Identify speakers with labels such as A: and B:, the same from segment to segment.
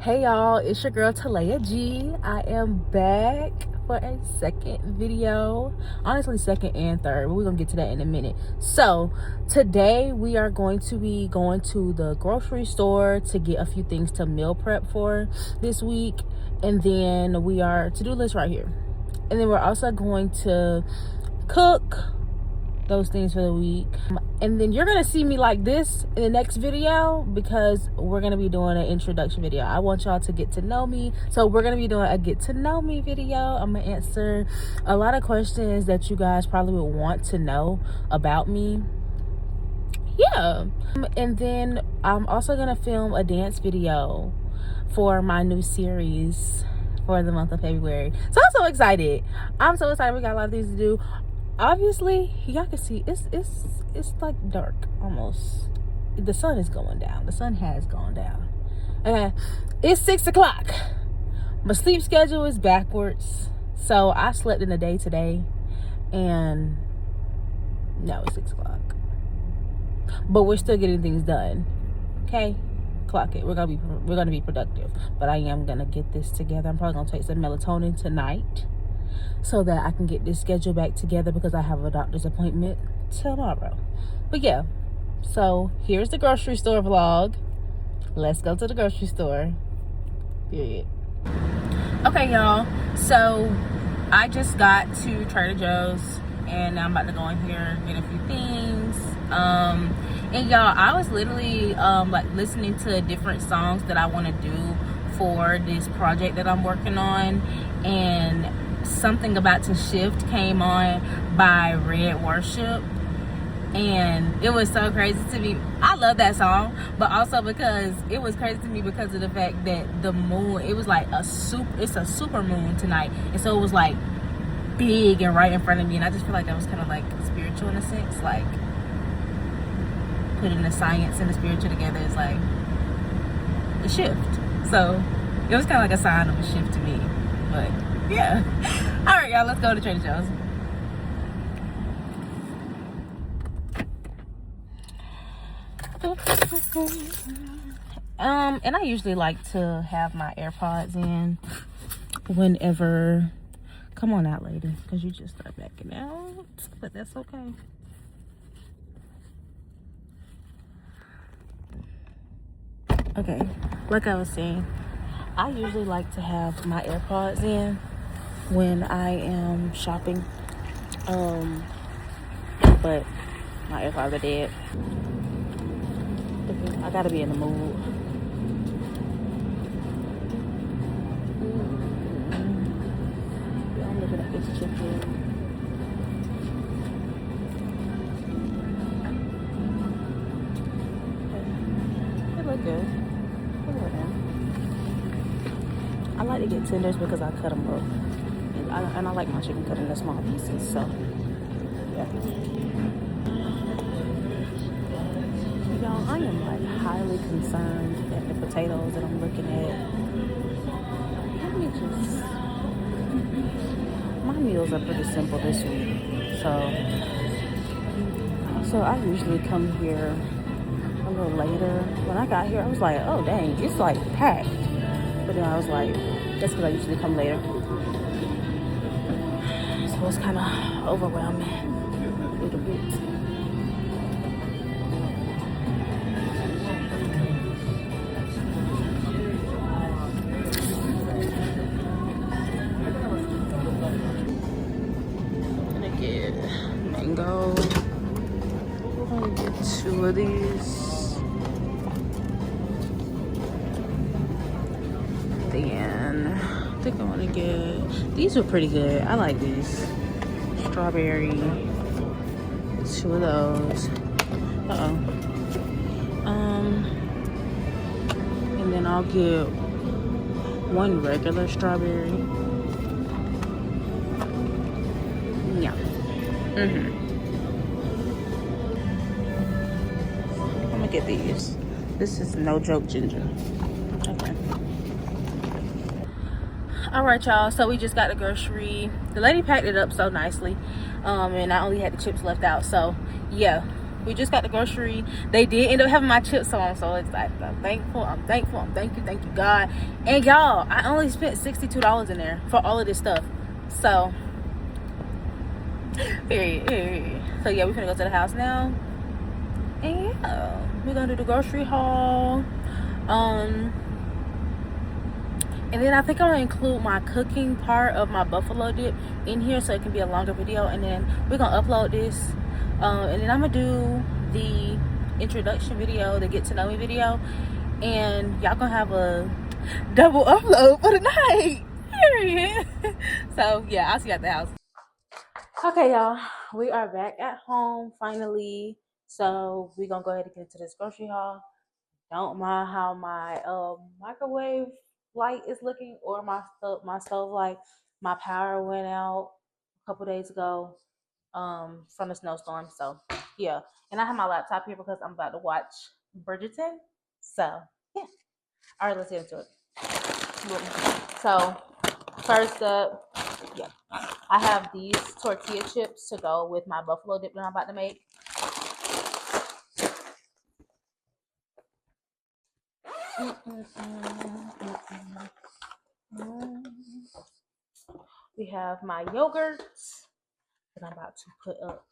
A: Hey y'all, it's your girl Talaya G. I am back for a second video. Honestly, second and third, but we're gonna get to that in a minute. So today we are going to be going to the grocery store to get a few things to meal prep for this week, and then we are to-do list right here, and then we're also going to cook those things for the week. And then you're gonna see me like this in the next video because we're gonna be doing an introduction video. I want y'all to get to know me, so we're gonna be doing a get to know me video. I'm gonna answer a lot of questions that you guys probably would want to know about me. And then I'm also gonna film a dance video for my new series for the month of February. So I'm so excited. We got a lot of things to do. Obviously, y'all can see it's like dark almost. The sun is going down. The sun has gone down. Okay, it's 6 o'clock. My sleep schedule is backwards, so I slept in the day today, and now it's 6 o'clock. But we're still getting things done. Okay, clock it. We're gonna be productive. But I am gonna get this together. I'm probably gonna take some melatonin tonight, so that I can get this schedule back together because I have a doctor's appointment tomorrow. But yeah, so here's the grocery store vlog. Let's go to the grocery store. Period. Okay, y'all. So I just got to Trader Joe's and I'm about to go in here and get a few things. And y'all, I was literally like listening to different songs that I want to do for this project that I'm working on, and Something About to Shift came on by Red Worship, and it was so crazy to me. I love that song, but also because it was crazy to me because of the fact that the moon, it was like it's a super moon tonight, and so it was like big and right in front of me, and I just feel like that was kind of like spiritual in a sense, like putting the science and the spiritual together is like a shift. So it was kind of like a sign of a shift to me. But yeah. All right, y'all, let's go to Trader Joe's. And I usually like to have my AirPods in whenever. Come on out, lady, because you just start backing out. But that's okay. Okay, like I was saying, I usually like to have my AirPods in when I am shopping, but my AirPods are dead. I gotta be in the mood. Yeah, I'm looking at this chicken. It look good. I like to get tenders because I cut them up. And I like my chicken cut into small pieces, so yeah. Y'all, I am like highly concerned at the potatoes that I'm looking at. My meals are pretty simple this week, so I usually come here a little later. When I got here, I was like, oh dang, it's like packed. But then I was like, that's because I usually come later. So it's kind of overwhelming a little bit. I'm gonna get mango. I'm gonna get 2 of these. Then I think I want to get, these are pretty good. I like these. Strawberry. 2 of those. And then I'll get 1 regular strawberry. Yeah. I'm gonna get these. This is no joke ginger. Okay. All right, y'all, so we just got the grocery. The lady packed it up so nicely, and I only had the chips left out, so yeah, We just got the grocery. They did end up having my chips, so I'm so excited. I'm thankful. Thank you, God. And y'all, I only spent $62 in there for all of this stuff. So, period. So yeah, we're gonna go to the house now. And yeah, we're gonna do the grocery haul. And then I think I'm gonna include my cooking part of my buffalo dip in here so it can be a longer video. And then we're gonna upload this. And then I'm gonna do the introduction video, the get to know me video. And y'all gonna have a double upload for the night. Period. So yeah, I'll see you at the house. Okay, y'all, we are back at home finally. So we're gonna go ahead and get into this grocery haul. Don't mind how my microwave light is looking, or my stove light. My power went out a couple days ago from the snowstorm. So yeah, and I have my laptop here because I'm about to watch Bridgerton. So yeah, all right, let's get into it. So first up, yeah, I have these tortilla chips to go with my buffalo dip that I'm about to make. We have my yogurt that I'm about to put up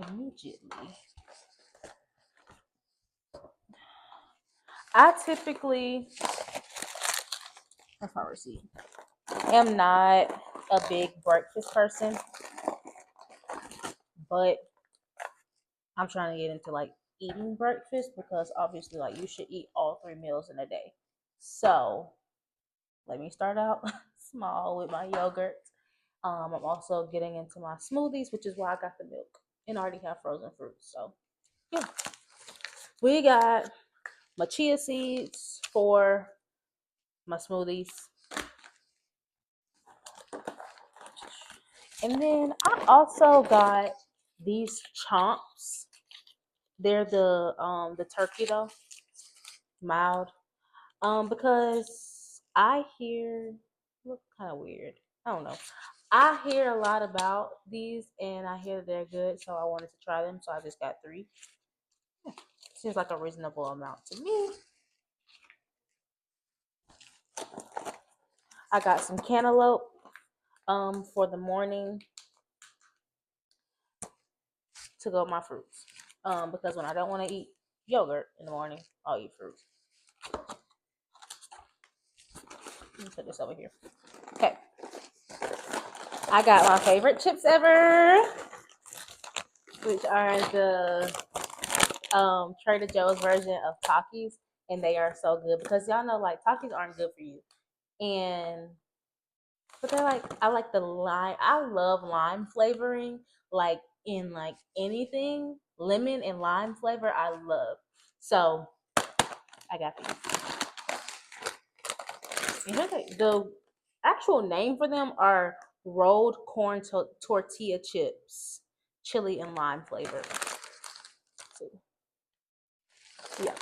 A: immediately. I typically, that's my receipt, am not a big breakfast person, but I'm trying to get into like eating breakfast because obviously like you should eat all 3 meals in a day. So let me start out small with my yogurt. I'm also getting into my smoothies, which is why I got the milk and already have frozen fruits. So yeah, we got my chia seeds for my smoothies. And then I also got these chomps. They're the turkey though, mild. Because I hear look kind of weird. I don't know. I hear a lot about these and I hear they're good, so I wanted to try them. So I just got 3. Seems like a reasonable amount to me. I got some cantaloupe for the morning to go with my fruits. Because when I don't want to eat yogurt in the morning, I'll eat fruit. Let me put this over here. Okay. I got my favorite chips ever, which are the Trader Joe's version of Takis, and they are so good because y'all know like Takis aren't good for you, and but they're like I like the lime. I love lime flavoring, like in like anything, lemon and lime flavor. I love. So I got these. And the actual name for them are rolled corn tortilla chips, chili and lime flavor. So, yeah.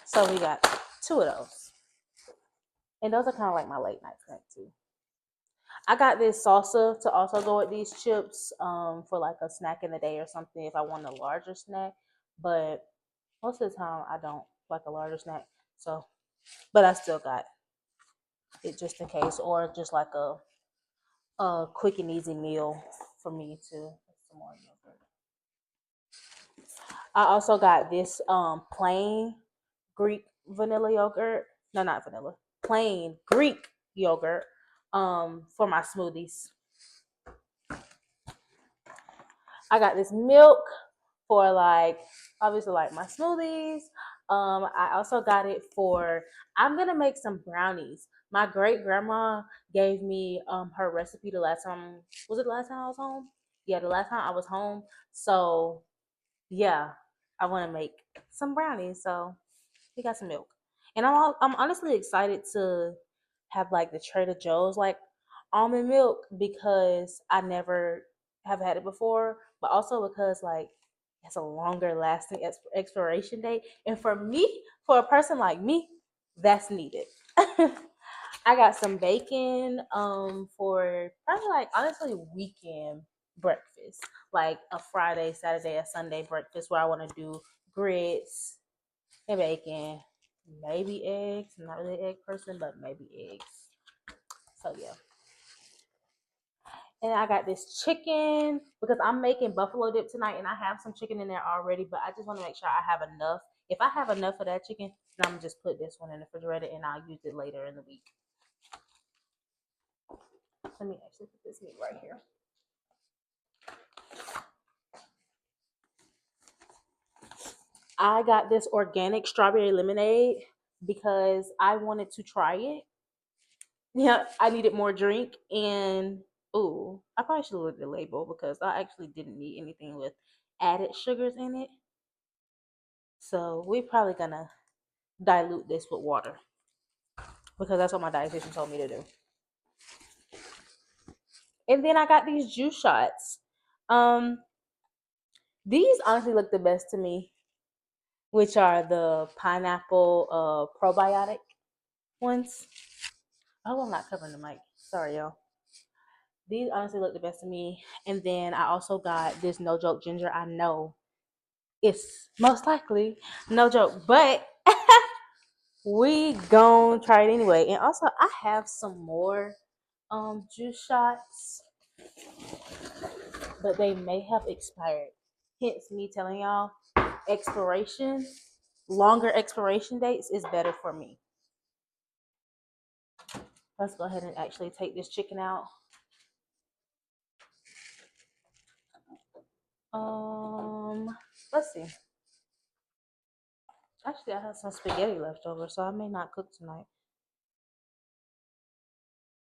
A: So we got 2 of those. And those are kind of like my late night snack too. I got this salsa to also go with these chips for like a snack in the day or something if I want a larger snack. But most of the time I don't like a larger snack. So, but I still got it just in case, or just like a quick and easy meal for me to some more yogurt. I also got this plain Greek vanilla yogurt. No, not vanilla. Plain Greek yogurt for my smoothies. I got this milk for like obviously like my smoothies. I also got it for I'm gonna make some brownies. My great grandma gave me her recipe the last time. Was it the last time I was home? Yeah, the last time I was home. So yeah, I want to make some brownies. So we got some milk, and I'm honestly excited to have like the Trader Joe's like almond milk because I never have had it before, but also because like it's a longer lasting expiration date, and for me, for a person like me, that's needed. I got some bacon for probably like honestly weekend breakfast. breakfast, like a Friday, Saturday, or Sunday breakfast where I want to do grits and bacon, maybe eggs. I'm not really an egg person, but maybe eggs. So yeah. And I got this chicken because I'm making buffalo dip tonight, and I have some chicken in there already, but I just want to make sure I have enough. If I have enough of that chicken, then I'm gonna just put this one in the refrigerator and I'll use it later in the week. Let me actually put this meat right here. I got this organic strawberry lemonade because I wanted to try it. Yeah, I needed more drink, and ooh, I probably should have looked at the label because I actually didn't need anything with added sugars in it. So we're probably gonna dilute this with water because that's what my dietitian told me to do. And then I got these juice shots. Um, these honestly look the best to me, which are the pineapple probiotic ones. Oh, I'm not covering the mic. Sorry, y'all. These honestly look the best to me. And then I also got this no joke ginger. I know it's most likely no joke, but we gon' try it anyway. And also I have some more juice shots, but they may have expired. Hence me telling y'all expiration, longer expiration dates is better for me. Let's go ahead and actually take this chicken out. Let's see. Actually, I have some spaghetti left over, so I may not cook tonight.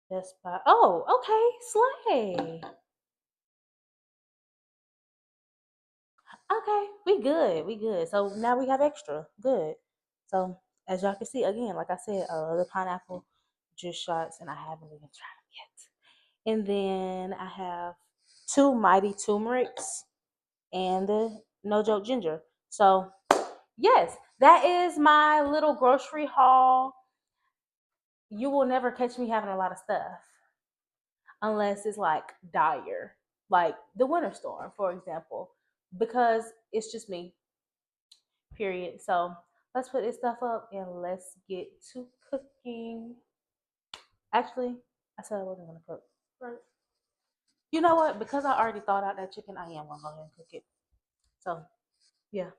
A: That's by okay, slay. Okay, we good. So now we have extra. Good. So as y'all can see, again, like I said, the pineapple juice shots, and I haven't even tried them yet. And then I have two mighty turmerics and the no joke ginger. So yes, that is my little grocery haul. You will never catch me having a lot of stuff unless it's like dire, like the winter storm, for example, because it's just me. Period. So let's put this stuff up and let's get to cooking. Actually, I said I wasn't gonna cook. Right. You know what? Because I already thought out that chicken, I am gonna go ahead and cook it. So yeah.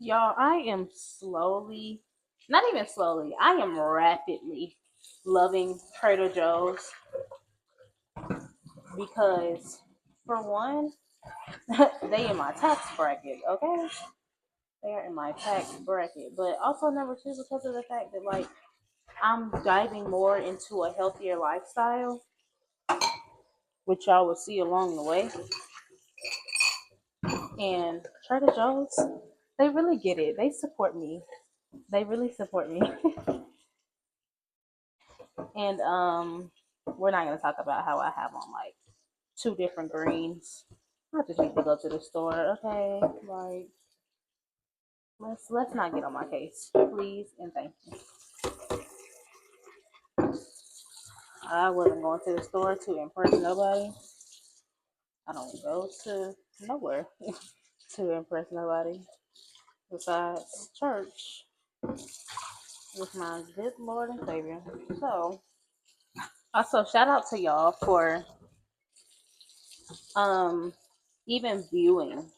A: Y'all, I am slowly, not even slowly, I am rapidly loving Trader Joe's because, for one, they in my tax bracket, okay? They are in my tax bracket. But also, number two, because of the fact that, like, I'm diving more into a healthier lifestyle, which y'all will see along the way. And Trader Joe's, they really get it. They support me. They really support me. And we're not gonna talk about how I have on like two different greens. I just need to go to the store, okay? Like Let's not get on my case, please and thank you. I wasn't going to the store to impress nobody. I don't go to nowhere to impress nobody besides church with my good Lord and Savior. So, also shout out to y'all for um even viewing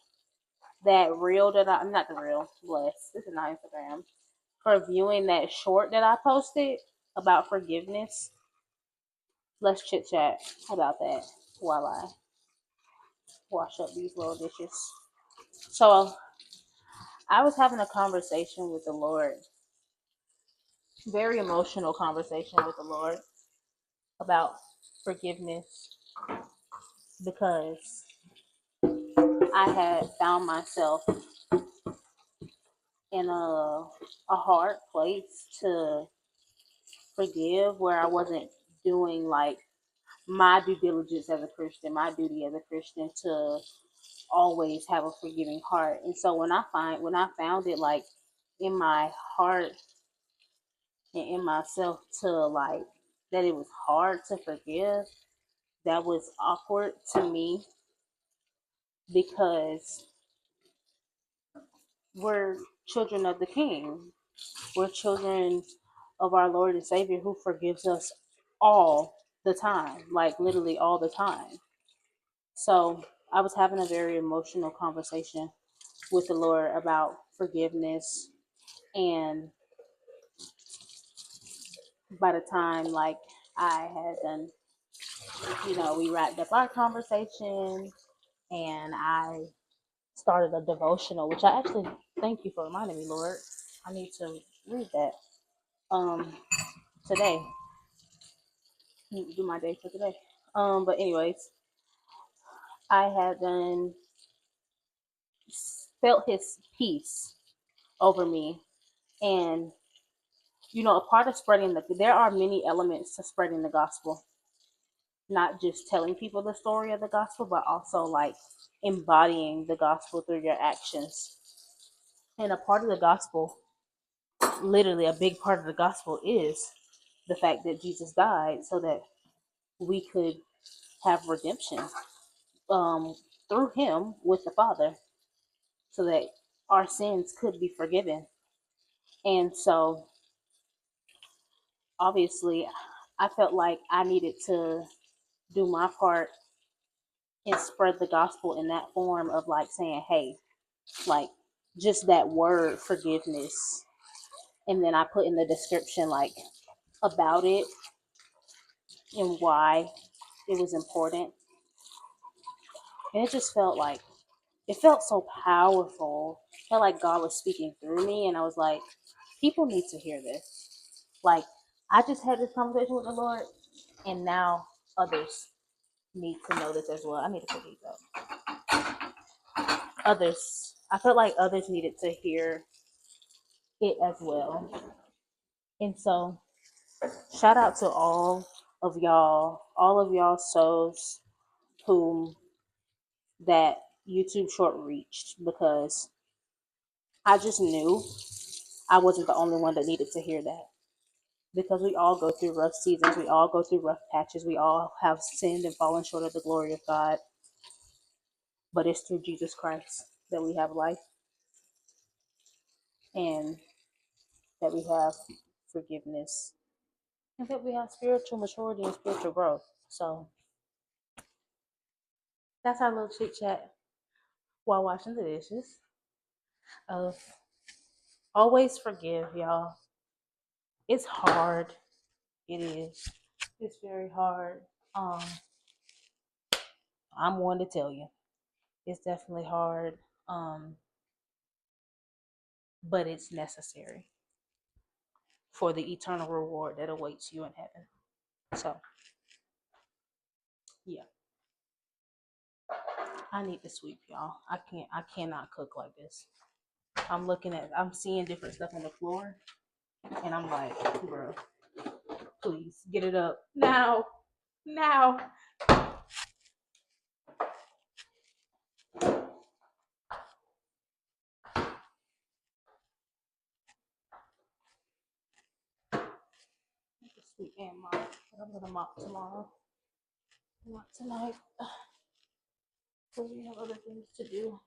A: that reel that I'm not the reel, bless. This is not Instagram. For viewing that short that I posted about forgiveness. Let's chit chat about that while I wash up these little dishes. So I was having a conversation with the Lord, very emotional conversation with the Lord about forgiveness because I had found myself in a hard place to forgive where I wasn't doing like my due diligence as a Christian, my duty as a Christian to always have a forgiving heart. And so when I found it like in my heart and in myself to like that it was hard to forgive, that was awkward to me because we're children of the King. We're children of our Lord and Savior who forgives us all the time, like literally all the time. So I was having a very emotional conversation with the Lord about forgiveness. And by the time like I had done, we wrapped up our conversation and I started a devotional, which I actually thank you for reminding me, Lord. I need to read that today. Do my day for today. But anyways, I had then felt his peace over me. And a part of there are many elements to spreading the gospel, not just telling people the story of the gospel, but also like embodying the gospel through your actions. And a part of the gospel, literally a big part of the gospel, is the fact that Jesus died so that we could have redemption um, through him with the Father, so that our sins could be forgiven. And so, obviously, I felt like I needed to do my part and spread the gospel in that form of like saying, hey, like just that word forgiveness. And then I put in the description like about it and why it was important. And it just felt like it felt so powerful. It felt like God was speaking through me, and I was like, people need to hear this. Like, I just had this conversation with the Lord, and now others need to know this as well. I need to put these up. I felt like others needed to hear it as well. And so, shout out to all of y'all souls whom that YouTube short reached, because I just knew I wasn't the only one that needed to hear that. Because we all go through rough seasons, we all go through rough patches, we all have sinned and fallen short of the glory of God. But it's through Jesus Christ that we have life and that we have forgiveness and that we have spiritual maturity and spiritual growth. So that's our little chit chat while washing the dishes. Of always forgive, y'all. It's hard. It is. It's very hard. Um, I'm one to tell you. It's definitely hard. Um, but it's necessary for the eternal reward that awaits you in heaven. So, yeah, I need to sweep, y'all. I cannot cook like this. I'm seeing different stuff on the floor, and I'm like, bro, please get it up now, now. sweep and mop. I'm gonna mop tomorrow. Not tonight. Because we have other things to do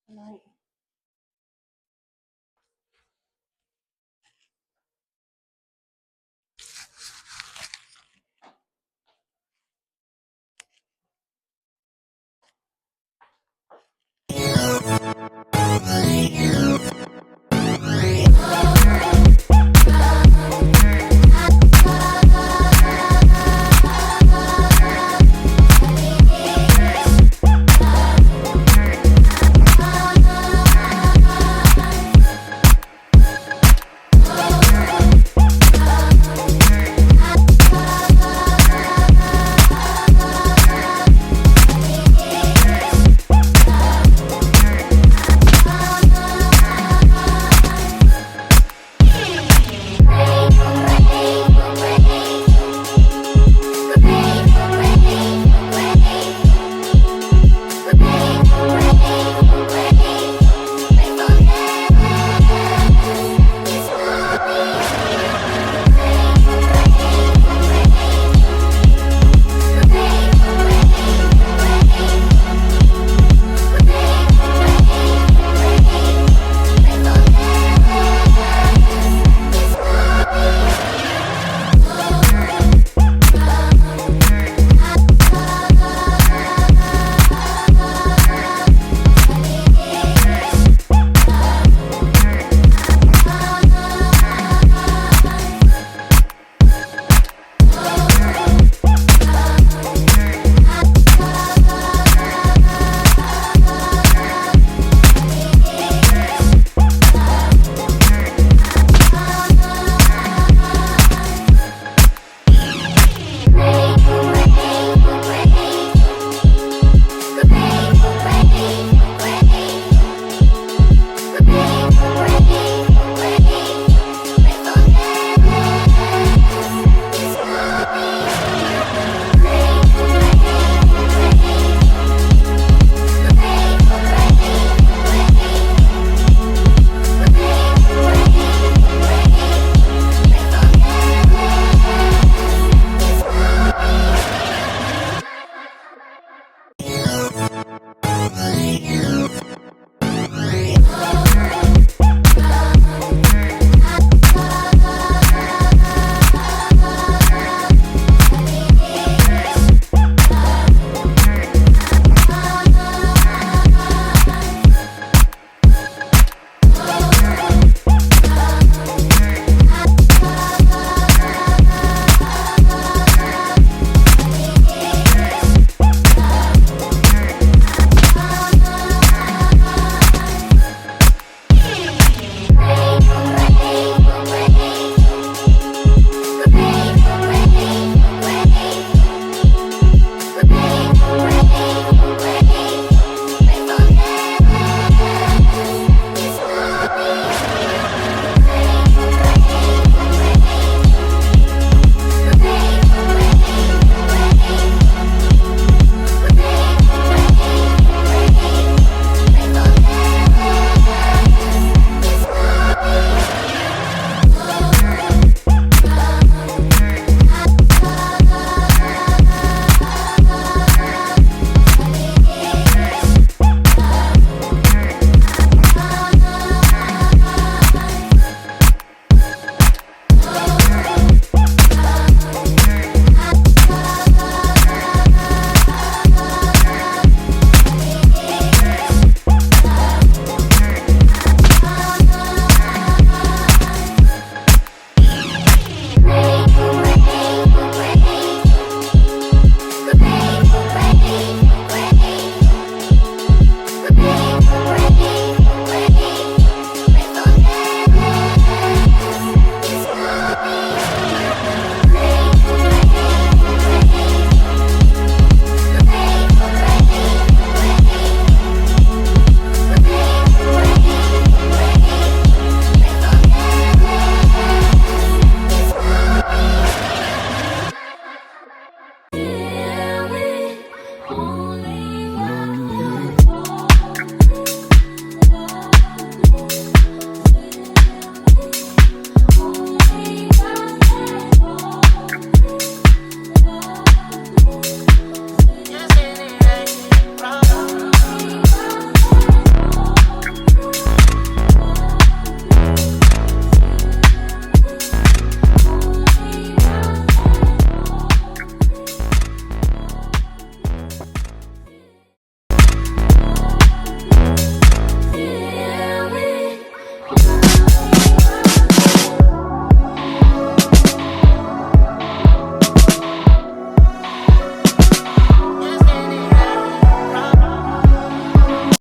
A: tonight.